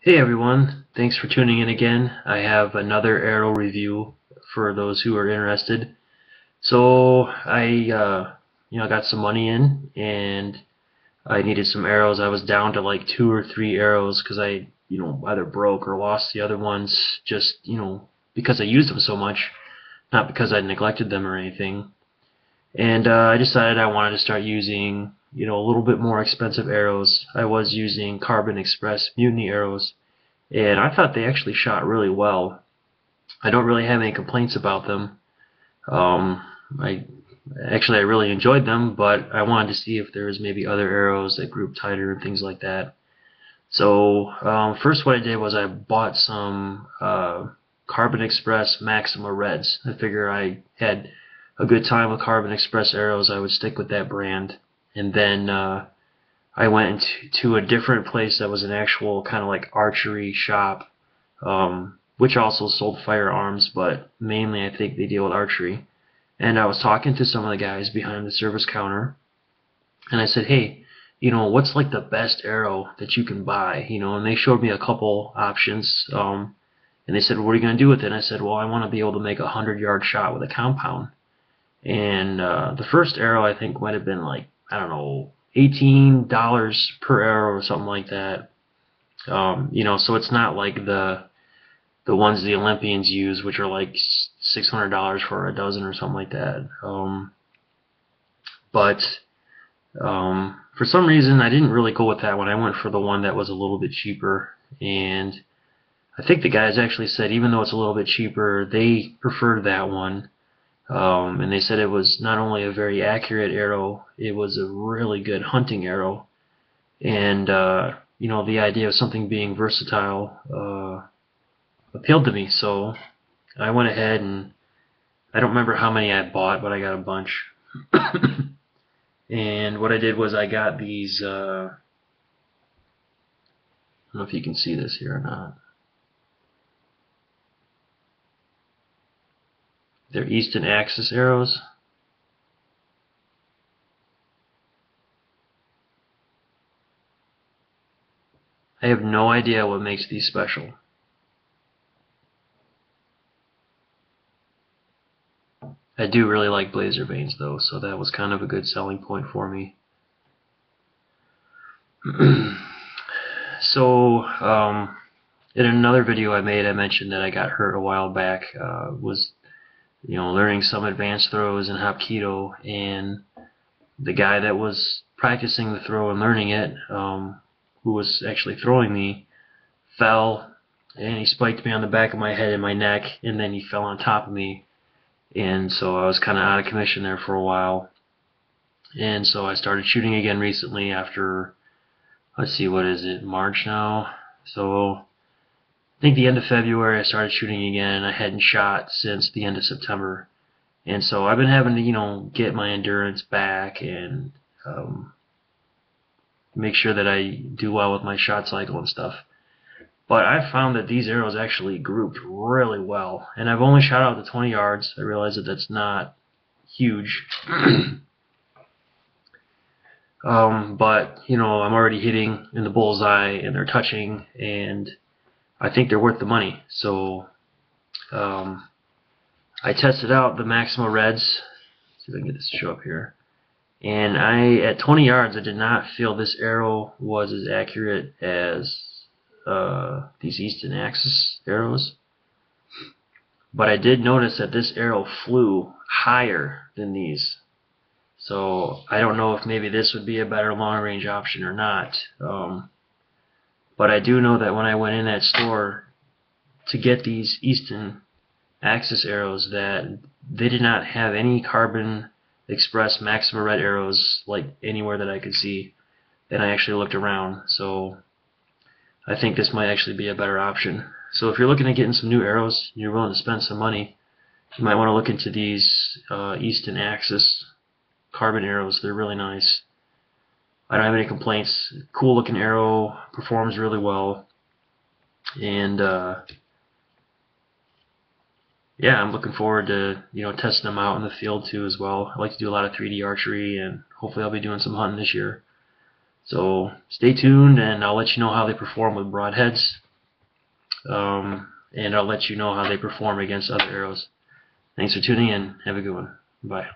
Hey everyone, thanks for tuning in again. I have another arrow review for those who are interested. So I got some money in and I needed some arrows. I was down to like 2 or 3 arrows because I either broke or lost the other ones just because I used them so much, not because I neglected them or anything. And I decided I wanted to start using a little bit more expensive arrows. I was using Carbon Express Mutiny arrows and I thought they actually shot really well. I don't really have any complaints about them. Um, I really enjoyed them, but I wanted to see if there was maybe other arrows that group tighter and things like that. So first, what I did was I bought some Carbon Express Maxima Reds. I figure I had a good time with Carbon Express arrows. I would stick with that brand, and then I went to a different place that was an actual kind of like archery shop, which also sold firearms, but mainly I think they deal with archery. And I was talking to some of the guys behind the service counter, and I said, hey, what's like the best arrow that you can buy? And they showed me a couple options, and they said, what are you going to do with it? And I said, well, I want to be able to make a 100-yard shot with a compound. And the first arrow I think might have been like, I don't know, $18 per arrow or something like that. So it's not like the ones the Olympians use, which are like $600 for a dozen or something like that. But for some reason, I didn't really go with that one. I went for the one that was a little bit cheaper, and I think the guys actually said even though it's a little bit cheaper, they preferred that one. And they said it was not only a very accurate arrow, it was a really good hunting arrow. And the idea of something being versatile appealed to me. So I went ahead and I don't remember how many I bought, but I got a bunch. And what I did was I got these, I don't know if you can see this here or not. They're Easton Axis arrows. I have no idea what makes these special. I do really like blazer vanes though, so that was kind of a good selling point for me. So, in another video I made, I mentioned that I got hurt a while back. Was learning some advanced throws in Hapkido, and the guy that was practicing the throw and learning it, who was actually throwing me, fell and he spiked me on the back of my head and my neck, and then he fell on top of me, and so I was kind of out of commission there for a while. And so I started shooting again recently after, let's see, what is it, March now? So I think the end of February I started shooting again, and I hadn't shot since the end of September. And so I've been having to, get my endurance back and make sure that I do well with my shot cycle and stuff. But I found that these arrows actually grouped really well. And I've only shot out to 20 yards. I realize that that's not huge. But, I'm already hitting in the bullseye and they're touching, and I think they're worth the money. So I tested out the Maxima Reds. Let's see if I can get this to show up here. And at 20 yards, I did not feel this arrow was as accurate as these Easton Axis arrows. But I did notice that this arrow flew higher than these. So I don't know if maybe this would be a better long-range option or not. But I do know that when I went in that store to get these Easton Axis arrows, that they did not have any Carbon Express Maxima Red arrows like anywhere that I could see. And I actually looked around, so I think this might actually be a better option. So if you're looking at getting some new arrows, you're willing to spend some money, you might want to look into these Easton Axis carbon arrows. They're really nice. I don't have any complaints. Cool looking arrow, performs really well, and yeah, I'm looking forward to testing them out in the field too as well. I like to do a lot of 3D archery, and hopefully I'll be doing some hunting this year. So stay tuned, and I'll let you know how they perform with broadheads. and I'll let you know how they perform against other arrows. Thanks for tuning in. Have a good one. Bye.